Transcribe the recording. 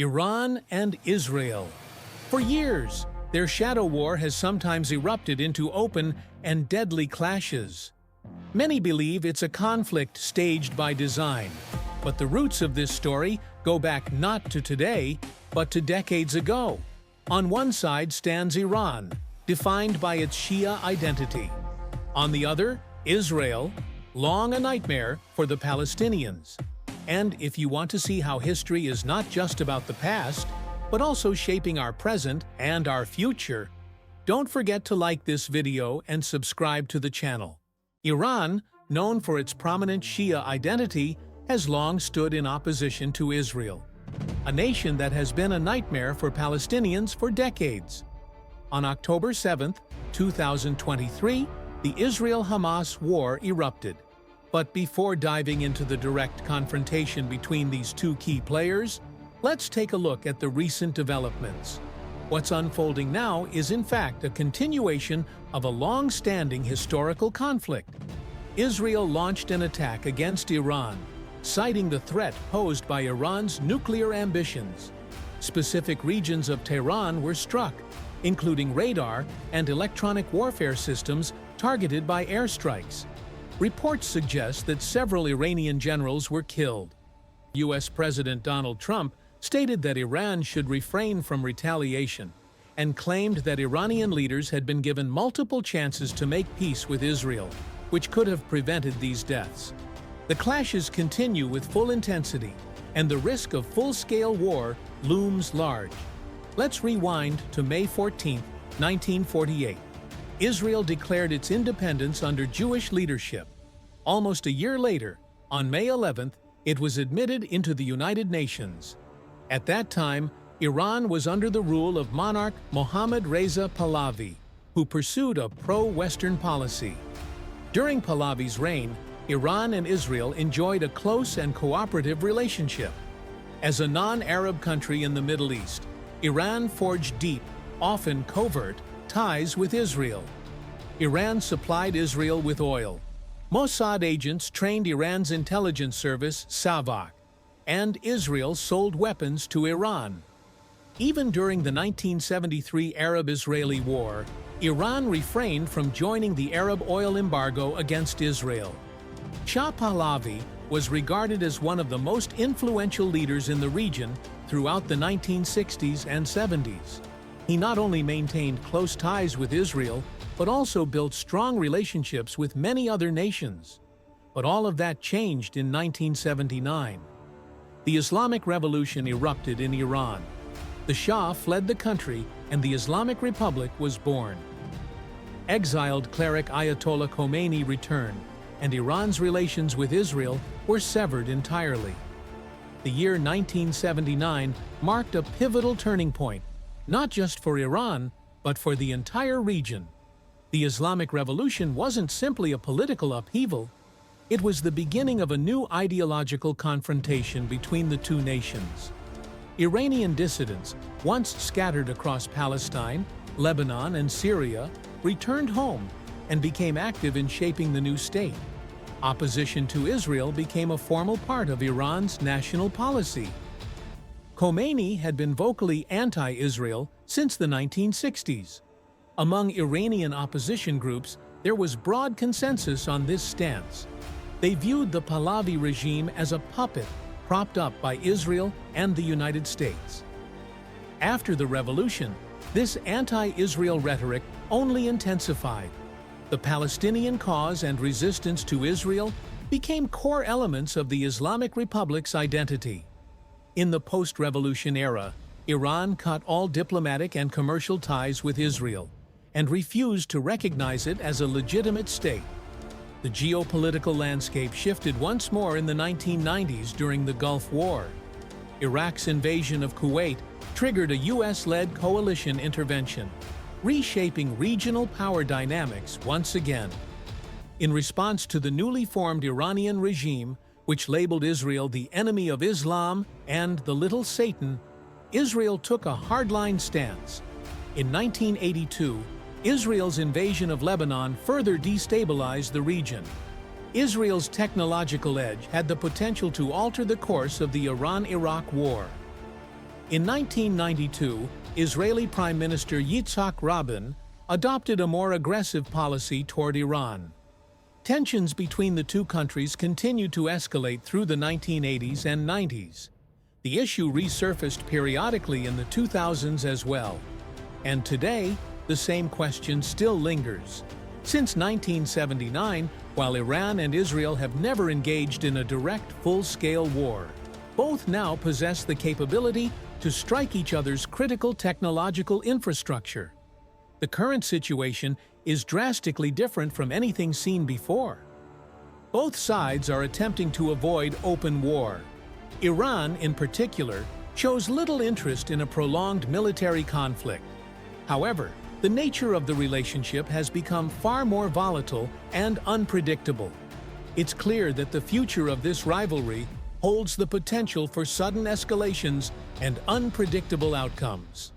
Iran and Israel. For years, their shadow war has sometimes erupted into open and deadly clashes. Many believe it's a conflict staged by design, but the roots of this story go back not to today, but to decades ago. On one side stands Iran, defined by its Shia identity. On the other, Israel, long a nightmare for the Palestinians. And if you want to see how history is not just about the past, but also shaping our present and our future, don't forget to like this video and subscribe to the channel. Iran, known for its prominent Shia identity, has long stood in opposition to Israel, a nation that has been a nightmare for Palestinians for decades. On October 7, 2023, the Israel-Hamas war erupted. But before diving into the direct confrontation between these two key players, let's take a look at the recent developments. What's unfolding now is in fact a continuation of a long-standing historical conflict. Israel launched an attack against Iran, citing the threat posed by Iran's nuclear ambitions. Specific regions of Tehran were struck, including radar and electronic warfare systems targeted by airstrikes. Reports suggest that several Iranian generals were killed. U.S. President Donald Trump stated that Iran should refrain from retaliation and claimed that Iranian leaders had been given multiple chances to make peace with Israel, which could have prevented these deaths. The clashes continue with full intensity, and the risk of full-scale war looms large. Let's rewind to May 14, 1948. Israel declared its independence under Jewish leadership. Almost a year later, on May 11th, it was admitted into the United Nations. At that time, Iran was under the rule of monarch Mohammad Reza Pahlavi, who pursued a pro-Western policy. During Pahlavi's reign, Iran and Israel enjoyed a close and cooperative relationship. As a non-Arab country in the Middle East, Iran forged deep, often covert, ties with Israel. Iran supplied Israel with oil. Mossad agents trained Iran's intelligence service, Savak, and Israel sold weapons to Iran. Even during the 1973 Arab-Israeli War, Iran refrained from joining the Arab oil embargo against Israel. Shah Pahlavi was regarded as one of the most influential leaders in the region throughout the 1960s and 70s. He not only maintained close ties with Israel, but also built strong relationships with many other nations. But all of that changed in 1979. The Islamic Revolution erupted in Iran. The Shah fled the country, and the Islamic Republic was born. Exiled cleric Ayatollah Khomeini returned, and Iran's relations with Israel were severed entirely. The year 1979 marked a pivotal turning point, not just for Iran, but for the entire region. The Islamic Revolution wasn't simply a political upheaval. It was the beginning of a new ideological confrontation between the two nations. Iranian dissidents, once scattered across Palestine, Lebanon, and Syria, returned home and became active in shaping the new state. Opposition to Israel became a formal part of Iran's national policy. Khomeini had been vocally anti-Israel since the 1960s. Among Iranian opposition groups, there was broad consensus on this stance. They viewed the Pahlavi regime as a puppet propped up by Israel and the United States. After the revolution, this anti-Israel rhetoric only intensified. The Palestinian cause and resistance to Israel became core elements of the Islamic Republic's identity. In the post-revolution era, Iran cut all diplomatic and commercial ties with Israel and refused to recognize it as a legitimate state. The geopolitical landscape shifted once more in the 1990s during the Gulf War. Iraq's invasion of Kuwait triggered a US-led coalition intervention, reshaping regional power dynamics once again. In response to the newly formed Iranian regime, which labeled Israel the enemy of Islam and the Little Satan, Israel took a hardline stance. In 1982, Israel's invasion of Lebanon further destabilized the region. Israel's technological edge had the potential to alter the course of the Iran-Iraq war. In 1992, Israeli Prime Minister Yitzhak Rabin adopted a more aggressive policy toward Iran. Tensions between the two countries continued to escalate through the 1980s and 90s. The issue resurfaced periodically in the 2000s as well. And today, the same question still lingers. Since 1979, while Iran and Israel have never engaged in a direct, full-scale war, both now possess the capability to strike each other's critical technological infrastructure. The current situation is drastically different from anything seen before. Both sides are attempting to avoid open war. Iran, in particular, shows little interest in a prolonged military conflict. However, the nature of the relationship has become far more volatile and unpredictable. It's clear that the future of this rivalry holds the potential for sudden escalations and unpredictable outcomes.